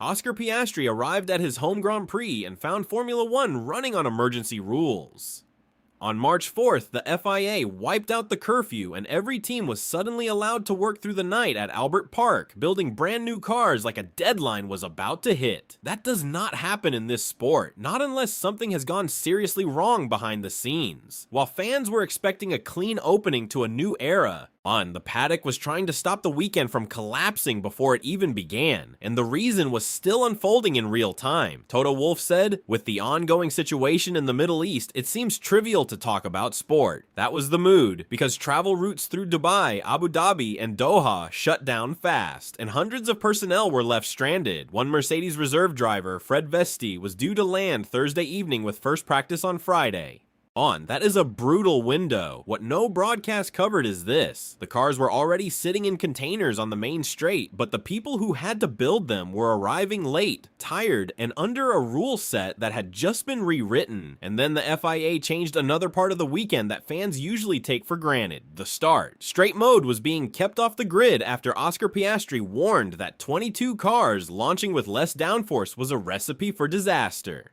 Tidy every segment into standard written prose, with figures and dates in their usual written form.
Oscar Piastri arrived at his home Grand Prix and found Formula One running on emergency rules. On March 4th, the FIA wiped out the curfew and every team was suddenly allowed to work through the night at Albert Park, building brand new cars like a deadline was about to hit. That does not happen in this sport, not unless something has gone seriously wrong behind the scenes. While fans were expecting a clean opening to a new era, the paddock was trying to stop the weekend from collapsing before it even began, and the reason was still unfolding in real time. Toto Wolff said, "With the ongoing situation in the Middle East, it seems trivial to talk about sport. That was the mood, because travel routes through Dubai, Abu Dhabi, and Doha shut down fast, and hundreds of personnel were left stranded. One Mercedes reserve driver, Fred Vesti, was due to land Thursday evening with first practice on Friday." That is a brutal window. What no broadcast covered is this. The cars were already sitting in containers on the main straight, but the people who had to build them were arriving late, tired, and under a rule set that had just been rewritten. And then the FIA changed another part of the weekend that fans usually take for granted, the start. Straight mode was being kept off the grid after Oscar Piastri warned that 22 cars launching with less downforce was a recipe for disaster.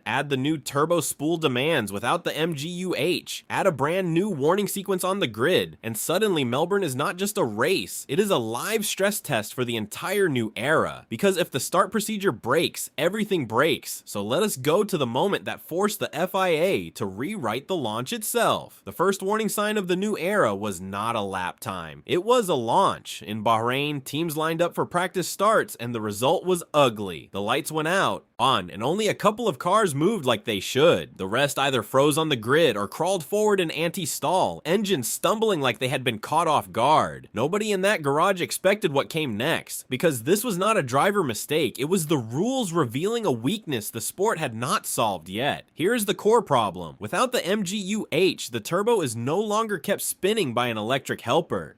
Add the new turbo spool demands without the MGU-H, add a brand new warning sequence on the grid, and suddenly Melbourne is not just a race, it is a live stress test for the entire new era. Because if the start procedure breaks, everything breaks, so let us go to the moment that forced the FIA to rewrite the launch itself. The first warning sign of the new era was not a lap time, it was a launch. In Bahrain, teams lined up for practice starts and the result was ugly. The lights went out, and only a couple of cars moved like they should. The rest either froze on the grid or crawled forward in anti-stall, engines stumbling like they had been caught off guard. Nobody in that garage expected what came next, because this was not a driver mistake, it was the rules revealing a weakness the sport had not solved yet. Here's the core problem. Without the MGU-H, the turbo is no longer kept spinning by an electric helper.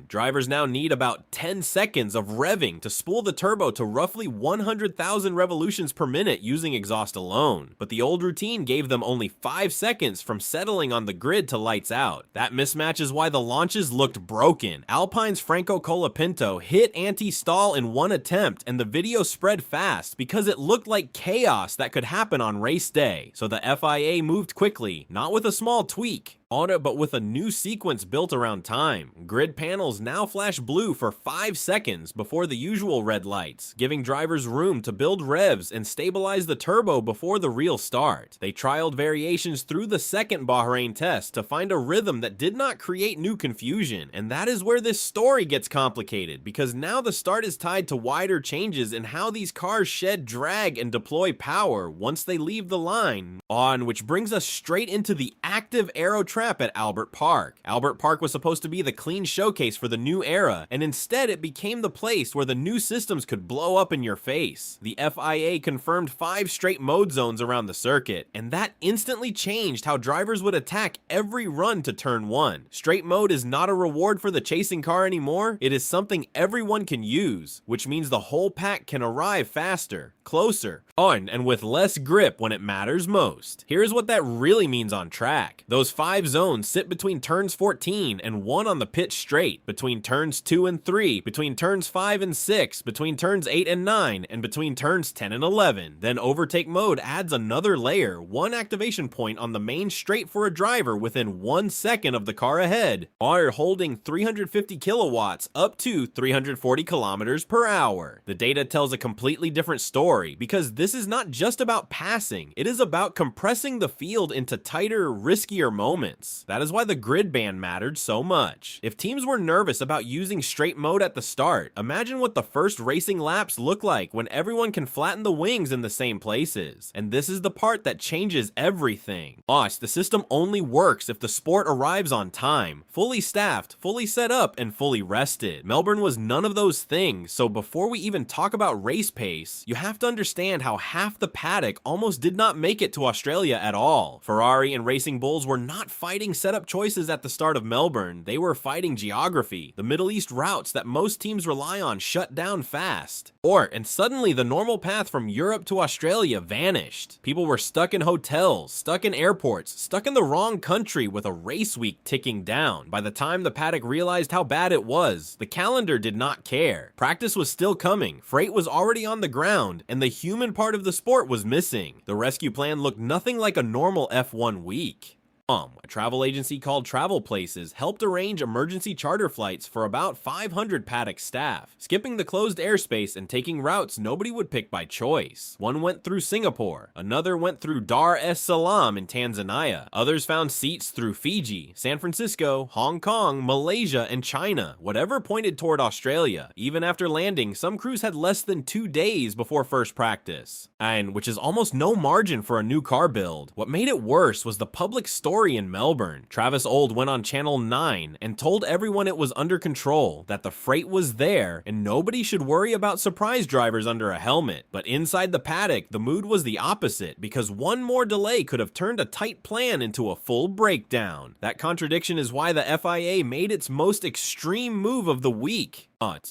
Drivers now need about 10 seconds of revving to spool the turbo to roughly 100,000 revolutions per minute using exhaust alone, but the old routine gave them only 5 seconds from settling on the grid to lights out. That mismatch is why the launches looked broken. Alpine's Franco Colapinto hit anti-stall in one attempt and the video spread fast because it looked like chaos that could happen on race day, so the FIA moved quickly, not with a small tweak, but with a new sequence built around time. Grid panels now flash blue for 5 seconds before the usual red lights, giving drivers room to build revs and stabilize the turbo before the real start. They trialed variations through the second Bahrain test to find a rhythm that did not create new confusion, and that is where this story gets complicated, because now the start is tied to wider changes in how these cars shed drag and deploy power once they leave the line, which brings us straight into the active aero trap at Albert Park. Albert Park was supposed to be the clean showcase for the new era, and instead it became the place where the new systems could blow up in your face. The FIA confirmed 5 straight mode zones around the circuit, and that instantly changed how drivers would attack every run to turn 1. Straight mode is not a reward for the chasing car anymore, it is something everyone can use, which means the whole pack can arrive faster, closer, and with less grip when it matters most. Here's what that really means on track. Those 5 zones sit between turns 14 and 1 on the pitch straight, between turns 2 and 3, between turns 5 and 6, between turns 8 and 9, and between turns 10 and 11. Then overtake mode adds another layer, 1 activation point on the main straight for a driver within 1 second of the car ahead, holding 350 kilowatts up to 340 kilometers per hour. The data tells a completely different story, because this is not just about passing, it is about compressing the field into tighter, riskier moments. That is why the grid ban mattered so much. If teams were nervous about using straight mode at the start, imagine what the first racing laps look like when everyone can flatten the wings in the same places. And this is the part that changes everything. The system only works if the sport arrives on time, fully staffed, fully set up, and fully rested. Melbourne was none of those things, so before we even talk about race pace, you have to understand how half the paddock almost did not make it to Australia at all. Ferrari and Racing Bulls were not fighting setup choices at the start of Melbourne, they were fighting geography. The Middle East routes that most teams rely on shut down fast. And suddenly the normal path from Europe to Australia vanished. People were stuck in hotels, stuck in airports, stuck in the wrong country with a race week ticking down. By the time the paddock realized how bad it was, the calendar did not care. Practice was still coming, freight was already on the ground, and the human part of the sport was missing. The rescue plan looked nothing like a normal F1 week. A travel agency called Travel Places helped arrange emergency charter flights for about 500 paddock staff, skipping the closed airspace and taking routes nobody would pick by choice. One went through Singapore, another went through Dar es Salaam in Tanzania, others found seats through Fiji, San Francisco, Hong Kong, Malaysia, and China, whatever pointed toward Australia. Even after landing, some crews had less than 2 days before first practice, and which is almost no margin for a new car build. What made it worse was the public story in Melbourne. Travis Old went on Channel 9 and told everyone it was under control, that the freight was there, and nobody should worry about surprise drivers under a helmet. But inside the paddock, the mood was the opposite, because one more delay could have turned a tight plan into a full breakdown. That contradiction is why the FIA made its most extreme move of the week.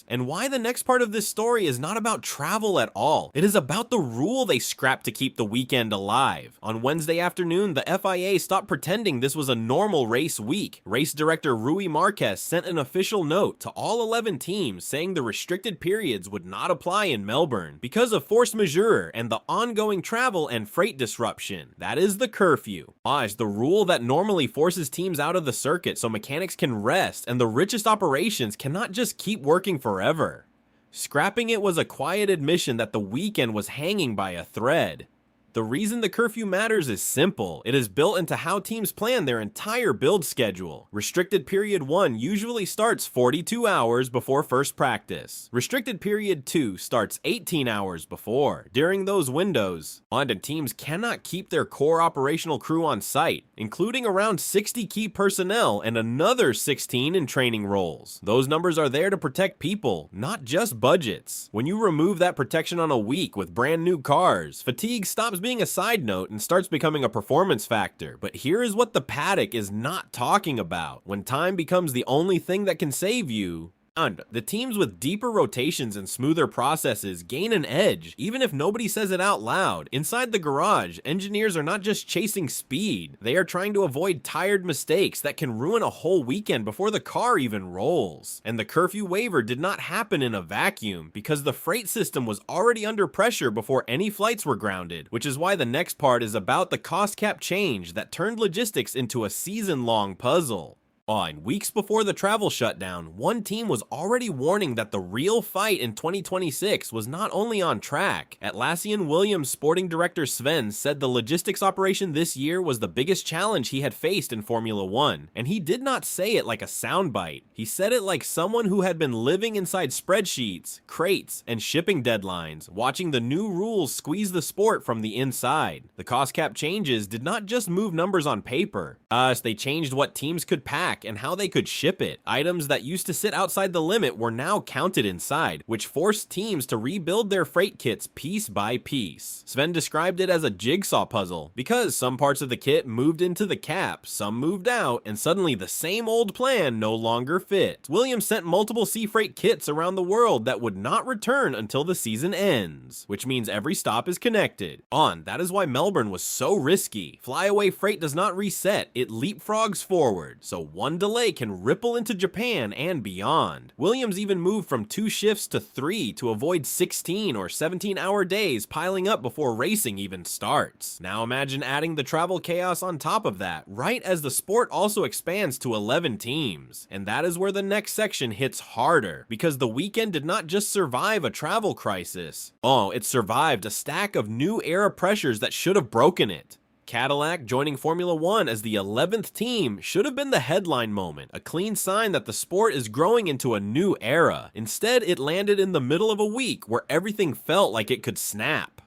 And why the next part of this story is not about travel at all. It is about the rule they scrapped to keep the weekend alive. On Wednesday afternoon, the FIA stopped pretending this was a normal race week. Race director Rui Marquez sent an official note to all 11 teams saying the restricted periods would not apply in Melbourne because of force majeure and the ongoing travel and freight disruption. That is the curfew. It's the rule that normally forces teams out of the circuit so mechanics can rest and the richest operations cannot just keep working forever. Scrapping it was a quiet admission that the weekend was hanging by a thread. The reason the curfew matters is simple. It is built into how teams plan their entire build schedule. Restricted Period 1 usually starts 42 hours before first practice. Restricted Period 2 starts 18 hours before. During those windows, teams cannot keep their core operational crew on site, including around 60 key personnel and another 16 in training roles. Those numbers are there to protect people, not just budgets. When you remove that protection on a week with brand new cars, fatigue stops being a side note and starts becoming a performance factor. But here is what the paddock is not talking about. When time becomes the only thing that can save you, the teams with deeper rotations and smoother processes gain an edge, even if nobody says it out loud. Inside the garage, engineers are not just chasing speed, they are trying to avoid tired mistakes that can ruin a whole weekend before the car even rolls. And the curfew waiver did not happen in a vacuum, because the freight system was already under pressure before any flights were grounded, which is why the next part is about the cost cap change that turned logistics into a season-long puzzle. Weeks before the travel shutdown, one team was already warning that the real fight in 2026 was not only on track. Atlassian Williams sporting director Sven said the logistics operation this year was the biggest challenge he had faced in Formula 1, and he did not say it like a soundbite. He said it like someone who had been living inside spreadsheets, crates, and shipping deadlines, watching the new rules squeeze the sport from the inside. The cost cap changes did not just move numbers on paper. They changed what teams could pack and how they could ship it. Items that used to sit outside the limit were now counted inside, which forced teams to rebuild their freight kits piece by piece. Sven described it as a jigsaw puzzle, because some parts of the kit moved into the cap, some moved out, and suddenly the same old plan no longer fit. Williams sent multiple sea freight kits around the world that would not return until the season ends, which means every stop is connected. That is why Melbourne was so risky. Flyaway freight does not reset, it leapfrogs forward, so one delay can ripple into Japan and beyond. Williams even moved from 2 shifts to 3 to avoid 16 or 17-hour days piling up before racing even starts. Now imagine adding the travel chaos on top of that, right as the sport also expands to 11 teams. And that is where the next section hits harder, because the weekend did not just survive a travel crisis. It survived a stack of new era pressures that should have broken it. Cadillac joining Formula 1 as the 11th team should have been the headline moment, a clean sign that the sport is growing into a new era. Instead, it landed in the middle of a week where everything felt like it could snap.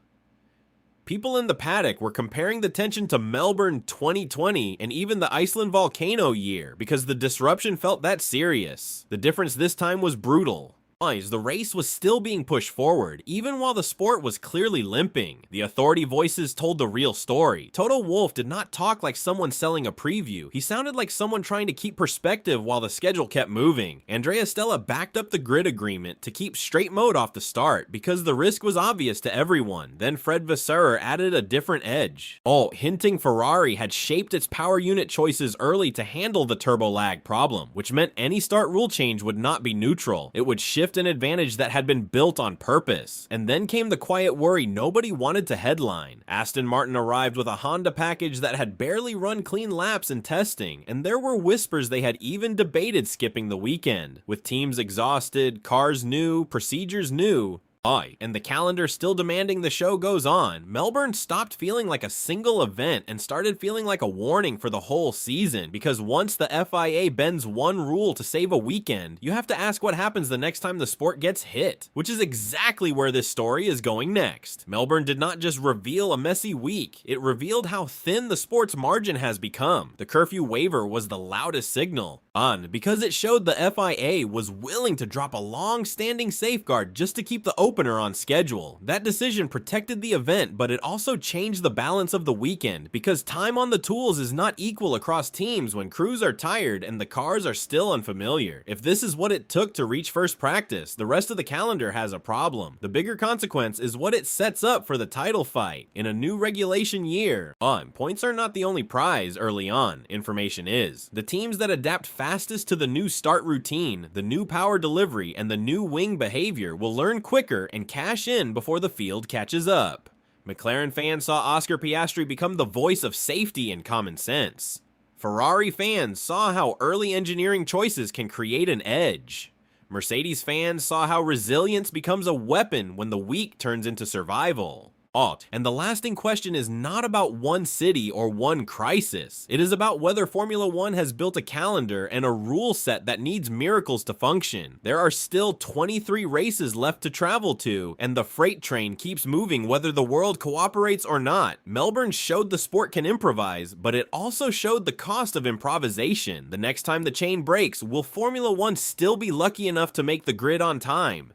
People in the paddock were comparing the tension to Melbourne 2020 and even the Iceland volcano year because the disruption felt that serious. The difference this time was brutal. The race was still being pushed forward, even while the sport was clearly limping. The authority voices told the real story. Toto Wolff did not talk like someone selling a preview. He sounded like someone trying to keep perspective while the schedule kept moving. Andrea Stella backed up the grid agreement to keep straight mode off the start because the risk was obvious to everyone. Then Fred Vasseur added a different edge. Hinting Ferrari had shaped its power unit choices early to handle the turbo lag problem, which meant any start rule change would not be neutral. It would shift an advantage that had been built on purpose. And then came the quiet worry nobody wanted to headline. Aston Martin arrived with a Honda package that had barely run clean laps in testing, and there were whispers they had even debated skipping the weekend. With teams exhausted, cars new, procedures new, and the calendar still demanding the show goes on, Melbourne stopped feeling like a single event and started feeling like a warning for the whole season, because once the FIA bends one rule to save a weekend, you have to ask what happens the next time the sport gets hit, which is exactly where this story is going next. Melbourne did not just reveal a messy week, it revealed how thin the sport's margin has become. The curfew waiver was the loudest signal, because it showed the FIA was willing to drop a long-standing safeguard just to keep the opener on schedule. That decision protected the event, but it also changed the balance of the weekend, because time on the tools is not equal across teams when crews are tired and the cars are still unfamiliar. If this is what it took to reach first practice, the rest of the calendar has a problem. The bigger consequence is what it sets up for the title fight. In a new regulation year, points are not the only prize early on, information is. The teams that adapt fastest to the new start routine, the new power delivery, and the new wing behavior will learn quicker and cash in before the field catches up. McLaren fans saw Oscar Piastri become the voice of safety and common sense. Ferrari fans saw how early engineering choices can create an edge. Mercedes fans saw how resilience becomes a weapon when the weak turns into survival. And the lasting question is not about one city or one crisis. It is about whether Formula One has built a calendar and a rule set that needs miracles to function. There are still 23 races left to travel to, and the freight train keeps moving whether the world cooperates or not. Melbourne showed the sport can improvise, but it also showed the cost of improvisation. The next time the chain breaks, will Formula One still be lucky enough to make the grid on time?